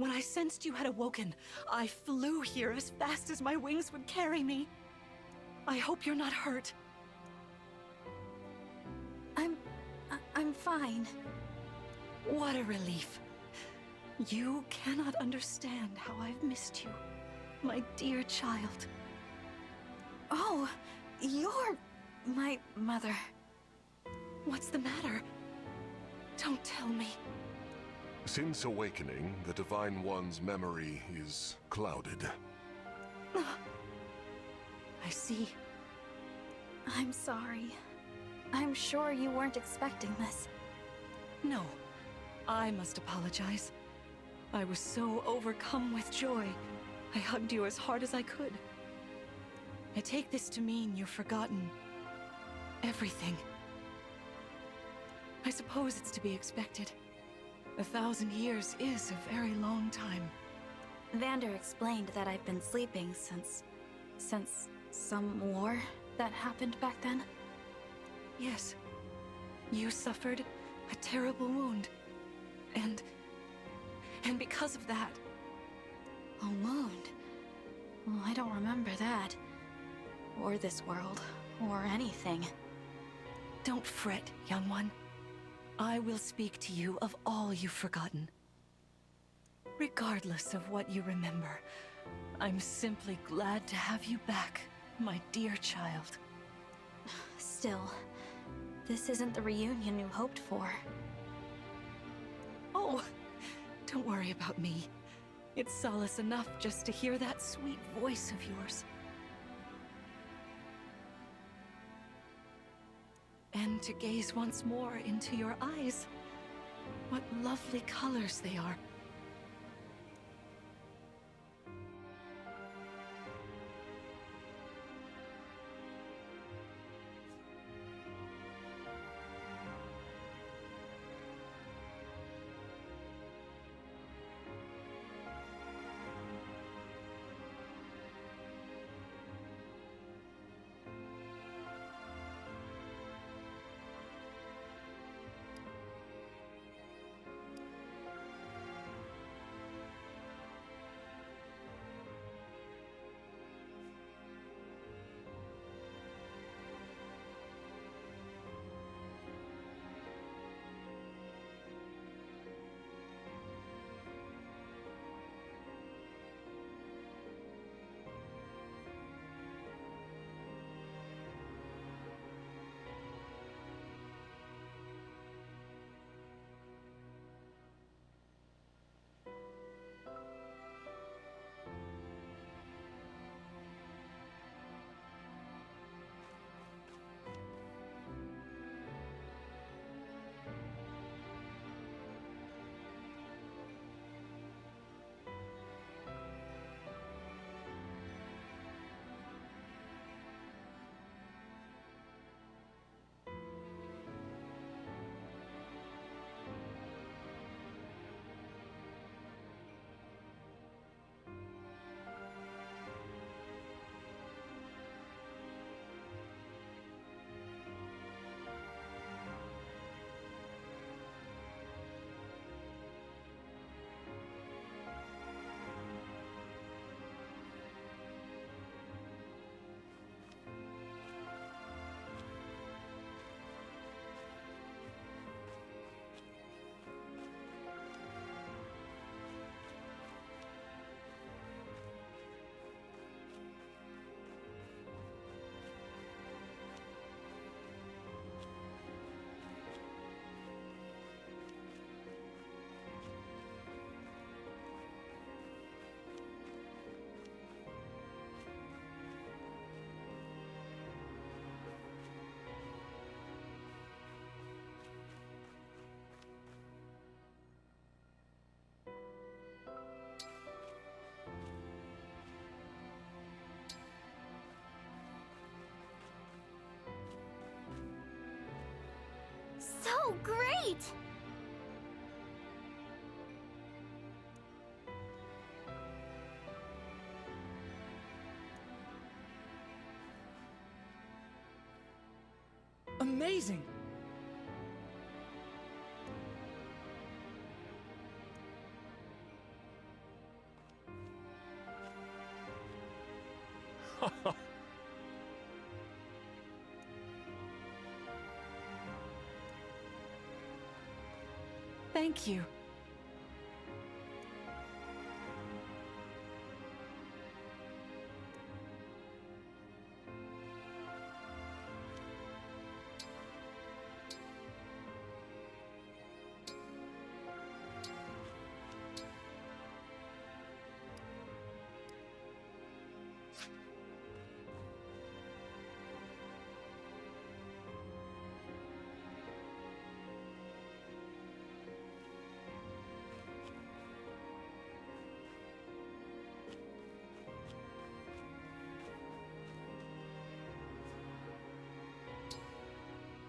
When I sensed you had awoken, I flew here as fast as my wings would carry me. I hope you're not hurt. I'm fine. What a relief. You cannot understand how I've missed you, my dear child. Oh, you're my mother. What's the matter? Don't tell me. Since awakening, the Divine One's memory is clouded. I see. I'm sorry. I'm sure you weren't expecting this. No, I must apologize. I was so overcome with joy, I hugged you as hard as I could. I take this to mean you've forgotten everything. I suppose it's to be expected. 1,000 years is a very long time. Vander explained that I've been sleeping since some war that happened back then. Yes, you suffered a terrible wound. And because of that... A wound? Well, I don't remember that. Or this world, or anything. Don't fret, young one. I will speak to you of all you've forgotten. Regardless of what you remember, I'm simply glad to have you back, my dear child. Still, this isn't the reunion you hoped for. Oh, don't worry about me. It's solace enough just to hear that sweet voice of yours. And to gaze once more into your eyes. What lovely colors they are. So great! Amazing! Thank you.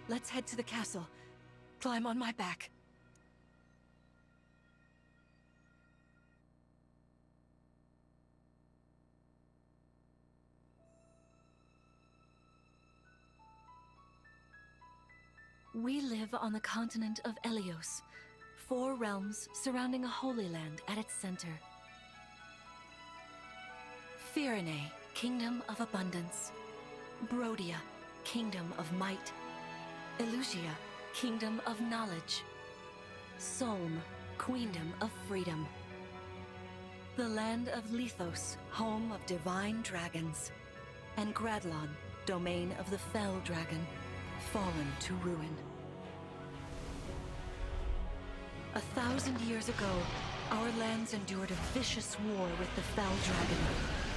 Let's head to the castle. Climb on my back. We live on the continent of Elios, 4 realms surrounding a holy land at its center. Firene, Kingdom of Abundance. Brodia, Kingdom of Might. Elusia, Kingdom of Knowledge. Solm, Queendom of Freedom. The land of Lithos, home of divine dragons. And Gradlon, domain of the fell dragon, fallen to ruin. 1,000 years ago, our lands endured a vicious war with the fell dragon.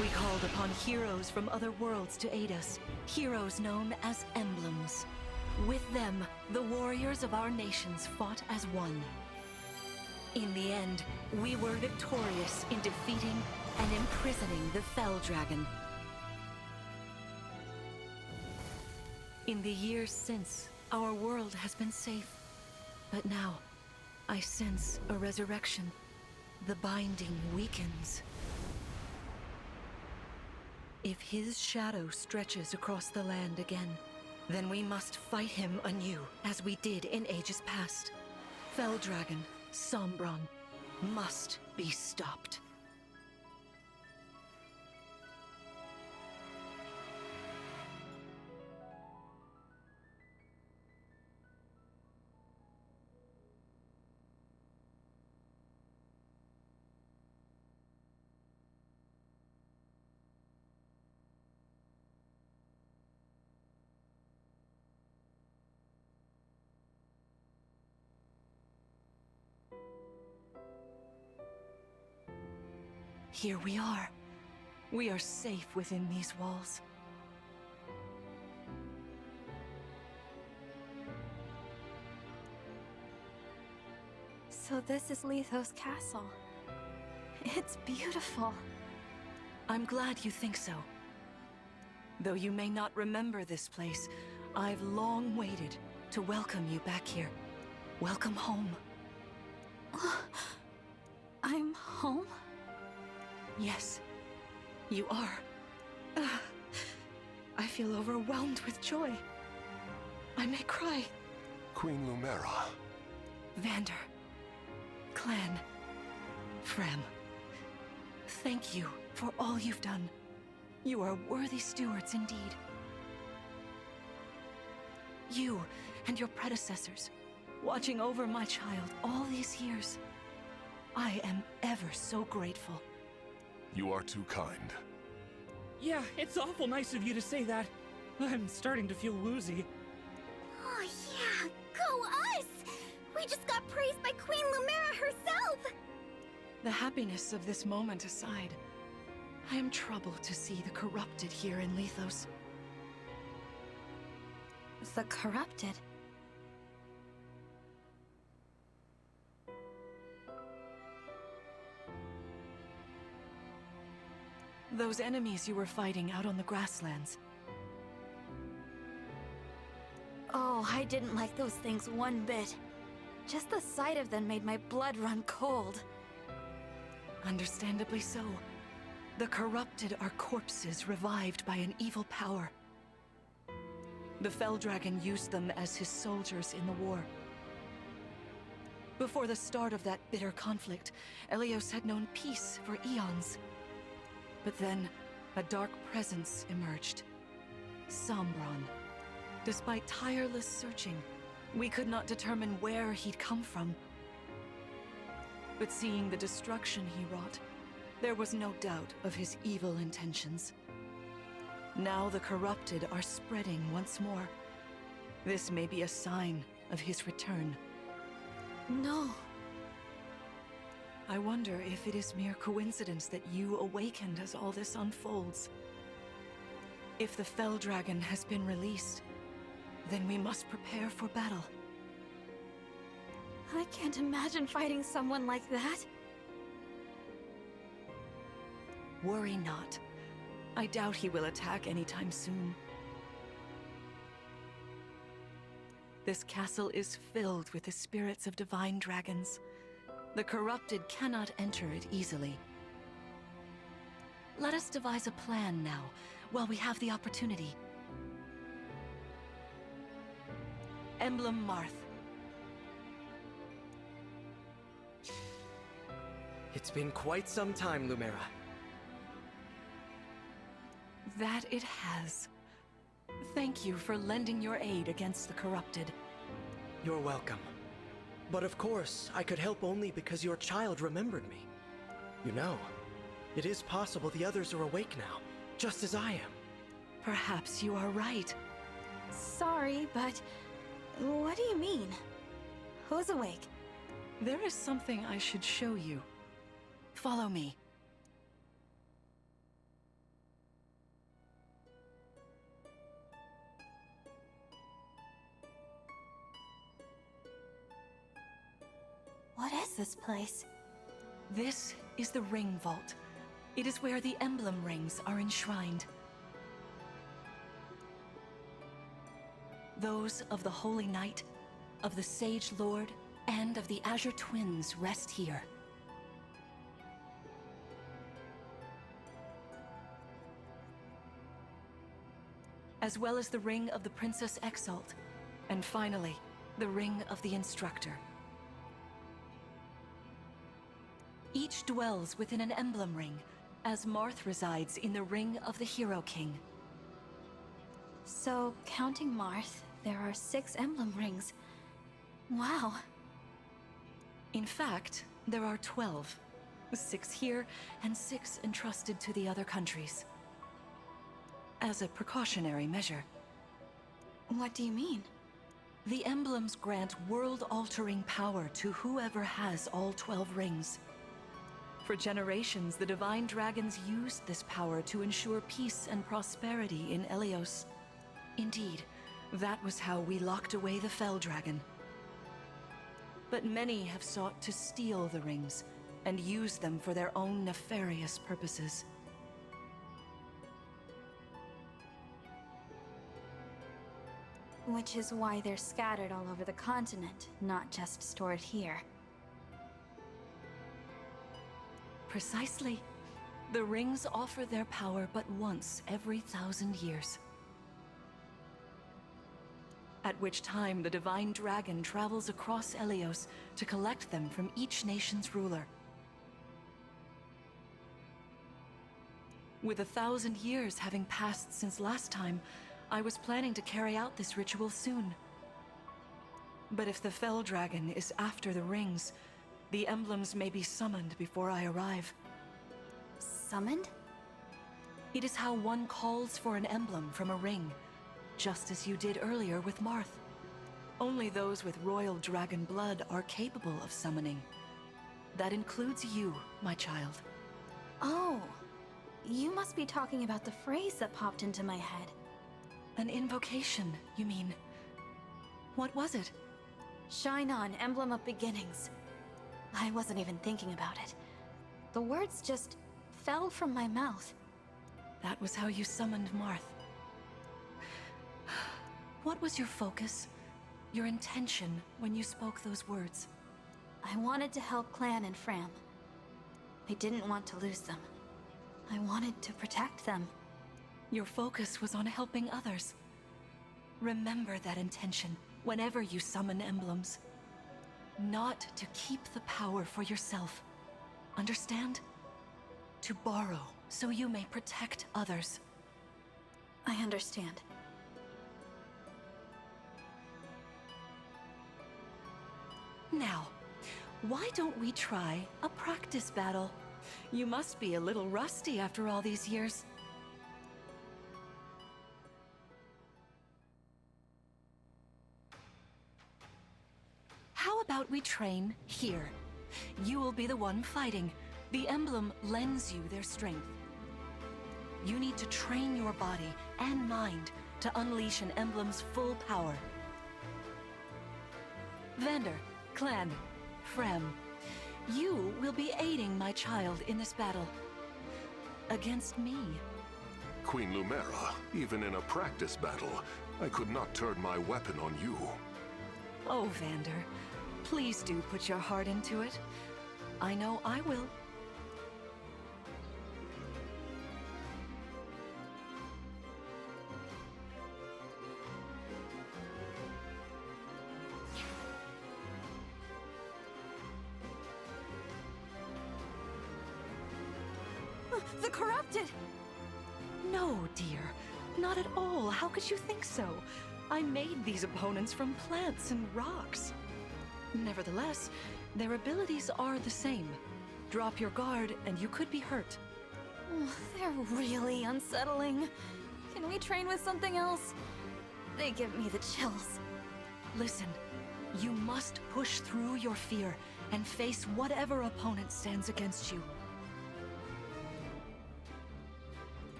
We called upon heroes from other worlds to aid us, heroes known as Emblems. With them, the warriors of our nations fought as one. In the end, we were victorious in defeating and imprisoning the Fell Dragon. In the years since, our world has been safe. But now, I sense a resurrection. The binding weakens. If his shadow stretches across the land again, then we must fight him anew, as we did in ages past. Fell Dragon, Sombron, must be stopped. Here we are. We are safe within these walls. So this is Lithos Castle. It's beautiful. I'm glad you think so. Though you may not remember this place, I've long waited to welcome you back here. Welcome home. I'm home? Yes, you are. I feel overwhelmed with joy. I may cry. Queen Lumera. Vander, Clan, Frem, thank you for all you've done. You are worthy stewards indeed. You and your predecessors, watching over my child all these years. I am ever so grateful. You are too kind. Yeah, it's awful nice of you to say that. I'm starting to feel woozy. Oh yeah, go us! We just got praised by Queen Lumera herself! The happiness of this moment aside, I am troubled to see the corrupted here in Lithos. The corrupted? Those enemies you were fighting out on the grasslands. Oh, I didn't like those things one bit. Just the sight of them made my blood run cold. Understandably so. The corrupted are corpses revived by an evil power. The Fell Dragon used them as his soldiers in the war. Before the start of that bitter conflict, Elios had known peace for eons. But then, a dark presence emerged. Sombron. Despite tireless searching, we could not determine where he'd come from. But seeing the destruction he wrought, there was no doubt of his evil intentions. Now the corrupted are spreading once more. This may be a sign of his return. No. I wonder if it is mere coincidence that you awakened as all this unfolds. If the Fell Dragon has been released, then we must prepare for battle. I can't imagine fighting someone like that. Worry not. I doubt he will attack anytime soon. This castle is filled with the spirits of divine dragons. The corrupted cannot enter it easily. Let us devise a plan now, while we have the opportunity. Emblem Marth. It's been quite some time, Lumera. That it has. Thank you for lending your aid against the corrupted. You're welcome. But of course, I could help only because your child remembered me. You know, it is possible the others are awake now, just as I am. Perhaps you are right. Sorry, but what do you mean? Who's awake? There is something I should show you. Follow me. What is this place? This is the Ring Vault. It is where the Emblem Rings are enshrined. Those of the Holy Knight, of the Sage Lord, and of the Azure Twins rest here. As well as the Ring of the Princess Exalt, and finally, the Ring of the Instructor. Each dwells within an emblem ring, as Marth resides in the Ring of the Hero King. So, counting Marth, there are 6 emblem rings. Wow. In fact, there are 12. 6 here, and 6 entrusted to the other countries. As a precautionary measure. What do you mean? The emblems grant world-altering power to whoever has all 12 rings. For generations, the Divine Dragons used this power to ensure peace and prosperity in Elios. Indeed, that was how we locked away the Fell Dragon. But many have sought to steal the rings and use them for their own nefarious purposes. Which is why they're scattered all over the continent, not just stored here. Precisely. The rings offer their power but once every 1,000 years. At which time the Divine Dragon travels across Elios to collect them from each nation's ruler. With 1,000 years having passed since last time, I was planning to carry out this ritual soon. But if the Fell Dragon is after the rings, the emblems may be summoned before I arrive. Summoned? It is how one calls for an emblem from a ring, just as you did earlier with Marth. Only those with royal dragon blood are capable of summoning. That includes you, my child. Oh, you must be talking about the phrase that popped into my head. An invocation, you mean? What was it? Shine on, Emblem of Beginnings. I wasn't even thinking about it. The words just fell from my mouth. That was how you summoned Marth. What was your focus, your intention when you spoke those words? I wanted to help Clan and Fram. I didn't want to lose them. I wanted to protect them. Your focus was on helping others. Remember that intention whenever you summon emblems. Not to keep the power for yourself. Understand? to borrow so you may protect others. I understand. Now, why don't we try a practice battle? You must be a little rusty after all these years. How about we train here? You will be the one fighting. The emblem lends you their strength. You need to train your body and mind to unleash an emblem's full power. Vander, Clan, Frem, you will be aiding my child in this battle. Against me. Queen Lumera, even in a practice battle, I could not turn my weapon on you. Oh, Vander, please do put your heart into it. I know I will. The corrupted! No, dear. Not at all. How could you think so? I made these opponents from plants and rocks. Nevertheless, their abilities are the same. Drop your guard and you could be hurt. Oh, they're really unsettling. Can we train with something else? They give me the chills. Listen, you must push through your fear and face whatever opponent stands against you.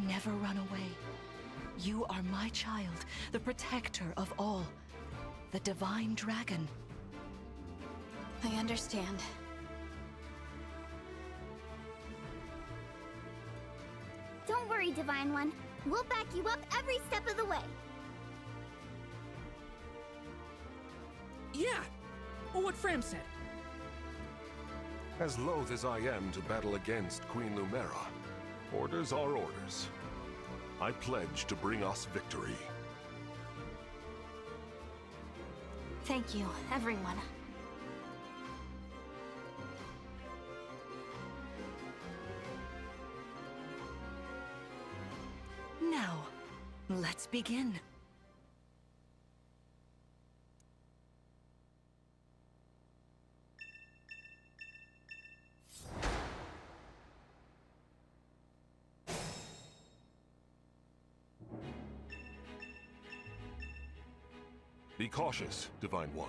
Never run away. You are my child, the protector of all. The Divine Dragon. I understand. Don't worry, Divine One. We'll back you up every step of the way. Yeah! What Fram said. As loath as I am to battle against Queen Lumera, orders are orders. I pledge to bring us victory. Thank you, everyone. Now, let's begin. Be cautious, Divine One.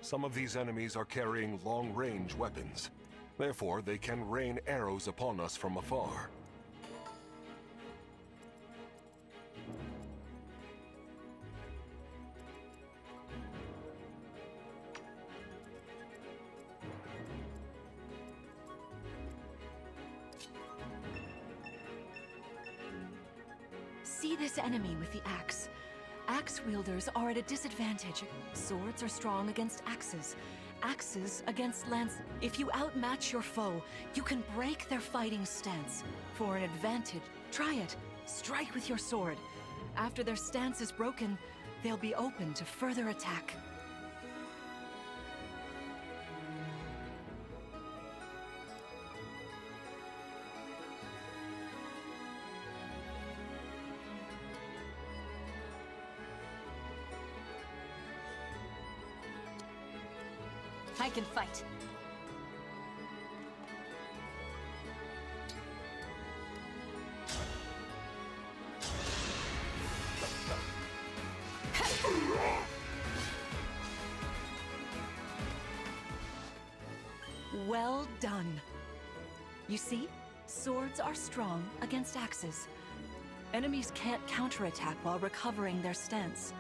Some of these enemies are carrying long-range weapons. Therefore, they can rain arrows upon us from afar. See this enemy with the axe. Axe wielders are at a disadvantage. Swords are strong against axes. Axes against lance. If you outmatch your foe, you can break their fighting stance. For an advantage, try it. Strike with your sword. After their stance is broken, they'll be open to further attack. I can fight. Well done. You see, swords are strong against axes. Enemies can't counterattack while recovering their stance.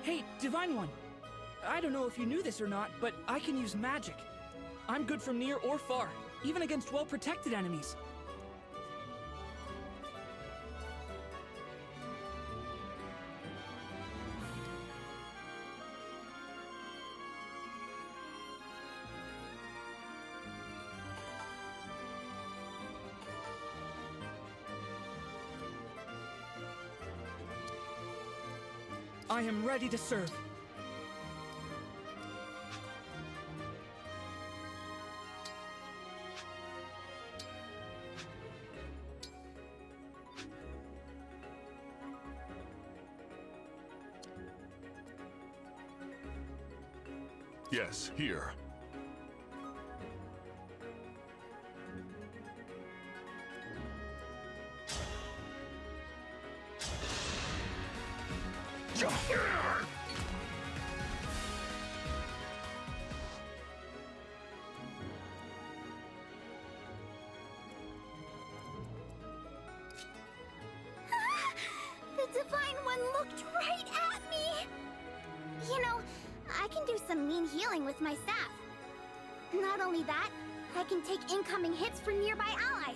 Hey, Divine One! I don't know if you knew this or not, but I can use magic. I'm good from near or far, even against well-protected enemies. I am ready to serve. Yes, here. The Divine One looked right at me! You know, I can do some mean healing with my staff. Not only that, I can take incoming hits for nearby allies.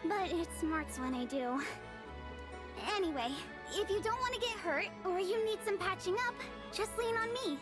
But it smarts when I do. Anyway, if you don't want to get hurt, or you need some patching up, just lean on me.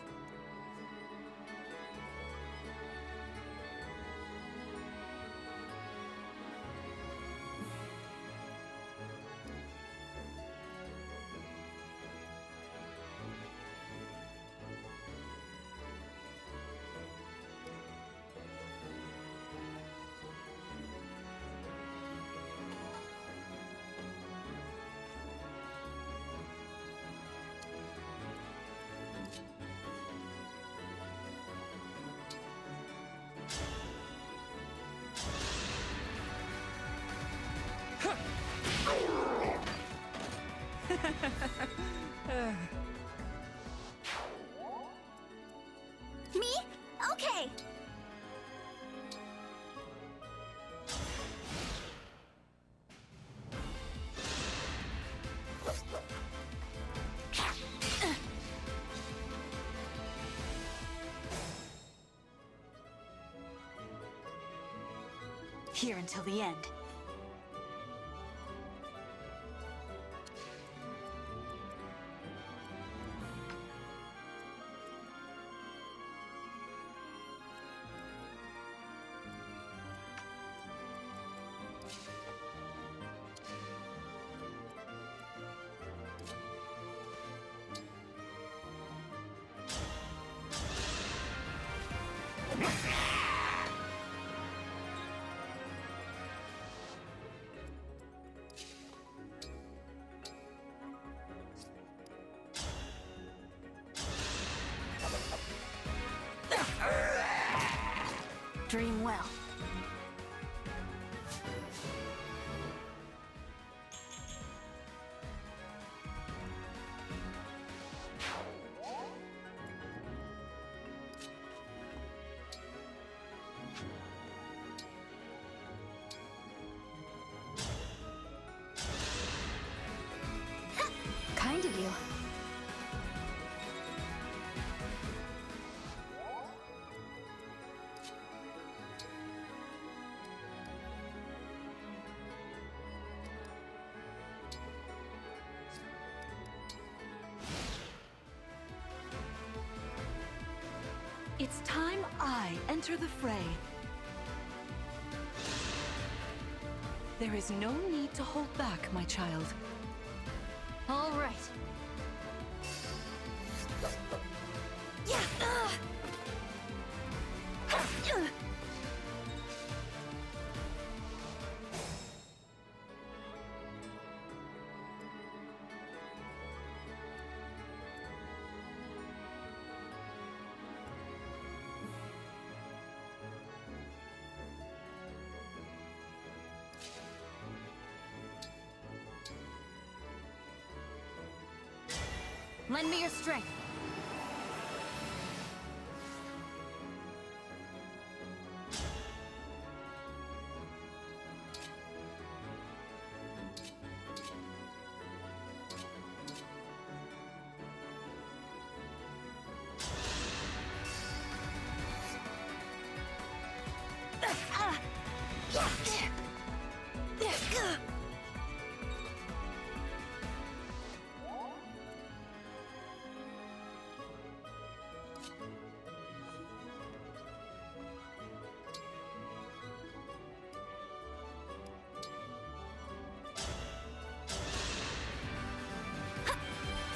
Me? Okay! Here until the end. Dream well. Kind of you. It's time I enter the fray. There is no need to hold back, my child. All right. Lend me your strength.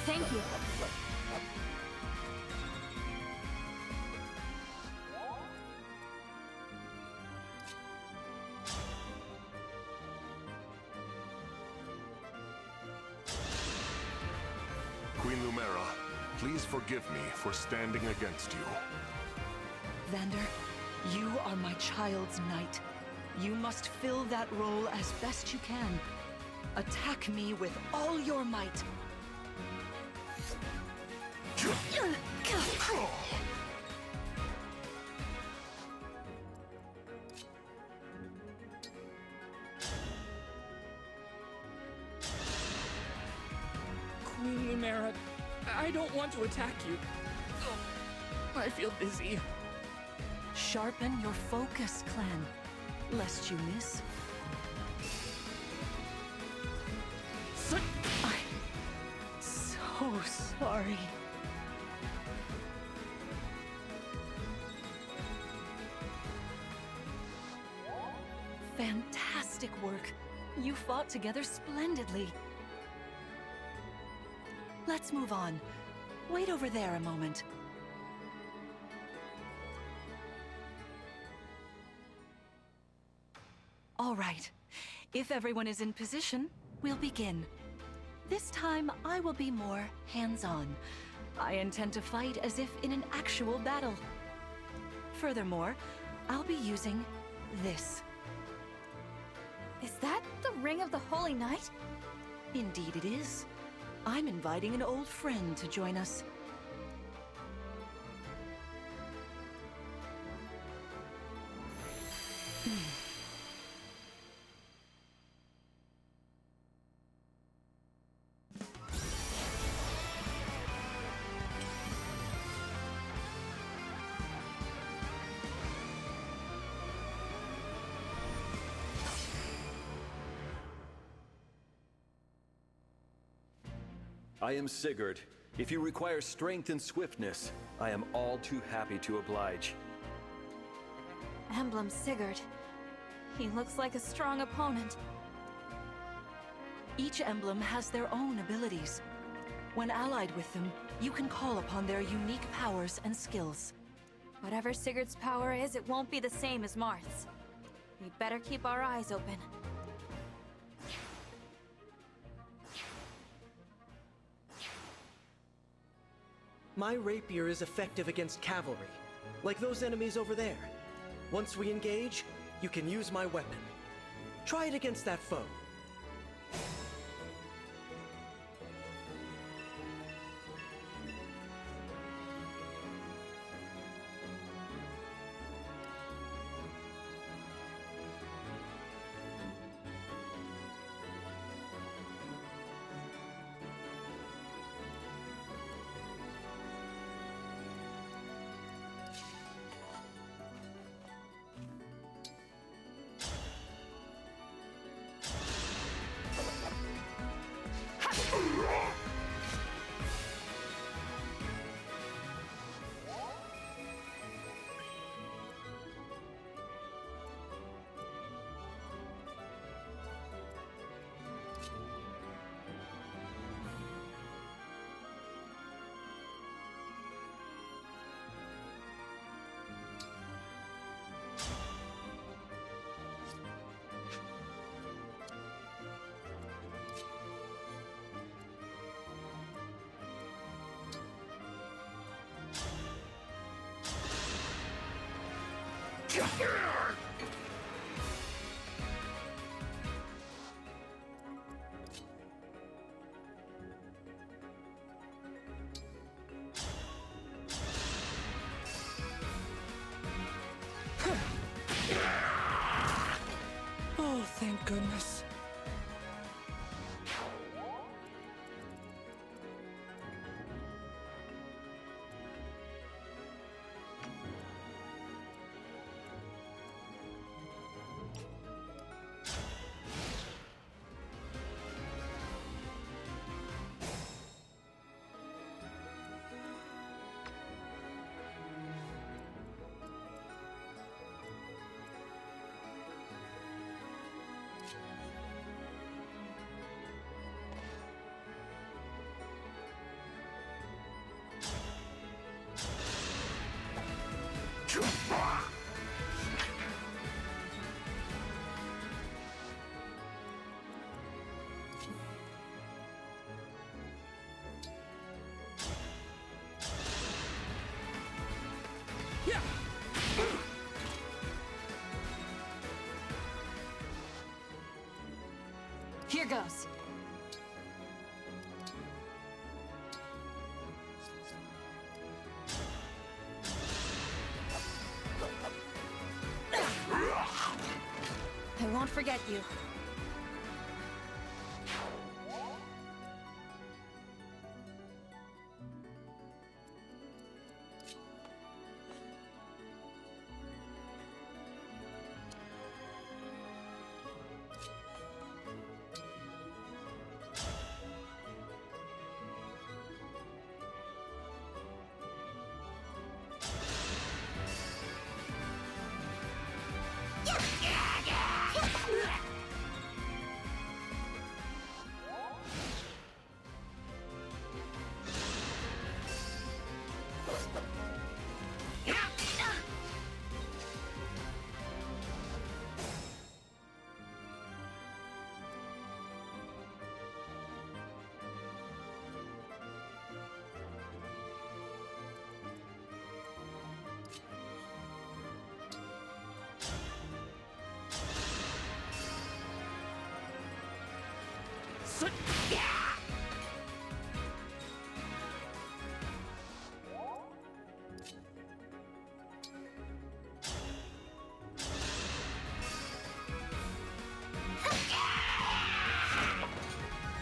Thank you. Queen Lumera, please forgive me for standing against you. Vander, you are my child's knight. You must fill that role as best you can. Attack me with all your might. Queen Lumera, I don't want to attack you. I feel dizzy. Sharpen your focus, clan, lest you miss. I'm so sorry. Fantastic work. You fought together splendidly. Let's move on. Wait over there a moment. All right. If everyone is in position, we'll begin. This time, I will be more hands-on. I intend to fight as if in an actual battle. Furthermore, I'll be using this. Is that the Ring of the Holy Knight? Indeed it is. I'm inviting an old friend to join us. I am Sigurd. If you require strength and swiftness, I am all too happy to oblige. Emblem Sigurd. He looks like a strong opponent. Each emblem has their own abilities. When allied with them, you can call upon their unique powers and skills. Whatever Sigurd's power is, it won't be the same as Marth's. We'd better keep our eyes open. My rapier is effective against cavalry, like those enemies over there. Once we engage, you can use my weapon. Try it against that foe. Oh, thank goodness. Here goes. I won't forget you.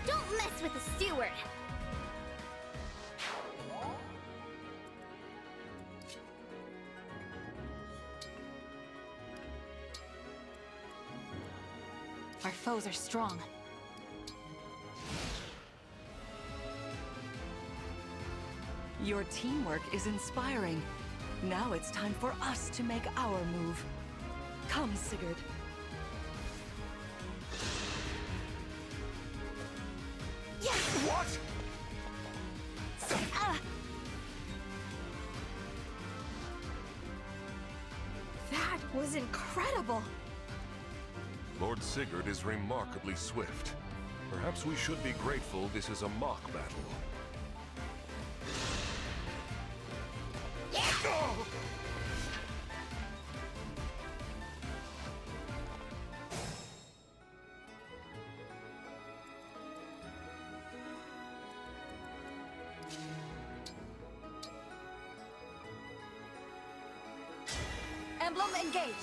Don't mess with the steward! Our foes are strong. Your teamwork is inspiring. Now it's time for us to make our move. Come, Sigurd. What? That was incredible! Lord Sigurd is remarkably swift. Perhaps we should be grateful this is a mock battle. Emblem, engage!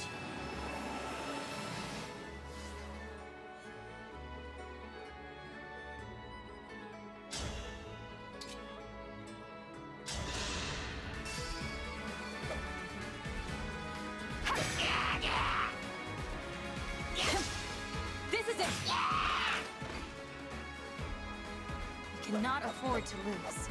This is it! We cannot afford to lose.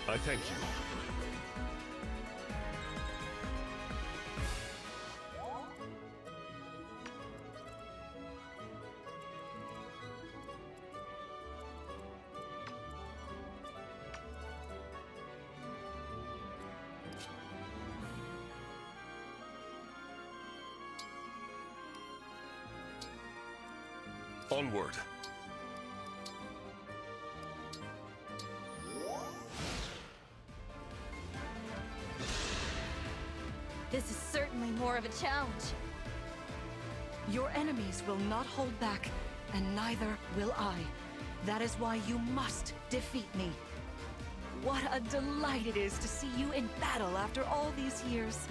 I thank you. Onward. This is certainly more of a challenge. Your enemies will not hold back, and neither will I. That is why you must defeat me. What a delight it is to see you in battle after all these years.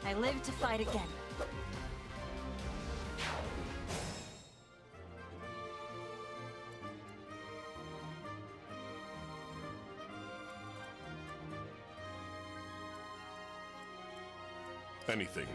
I live to fight again. Anything.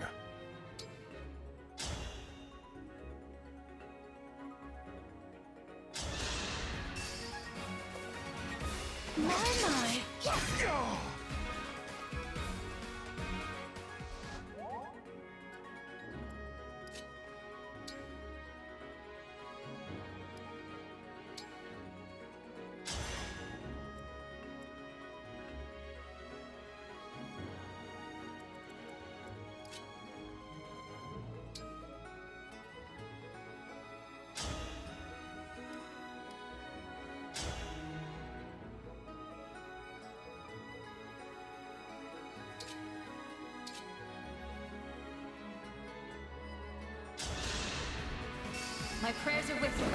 My prayers are with you.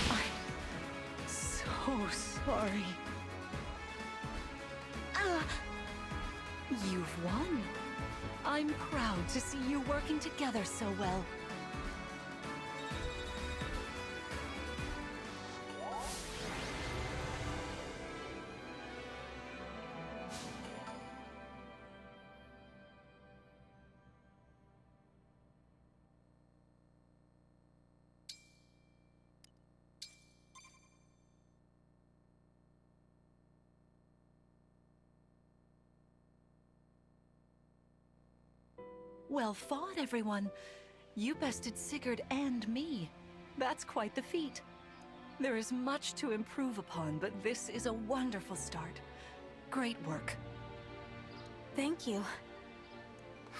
I'm so sorry. You've won. I'm proud to see you working together so well. Well fought, everyone. You bested Sigurd and me. That's quite the feat. There is much to improve upon, but this is a wonderful start. Great work. Thank you.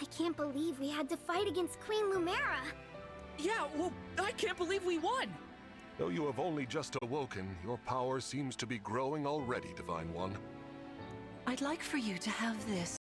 I can't believe we had to fight against Queen Lumera. Yeah, well, I can't believe we won! Though you have only just awoken, your power seems to be growing already, Divine One. I'd like for you to have this.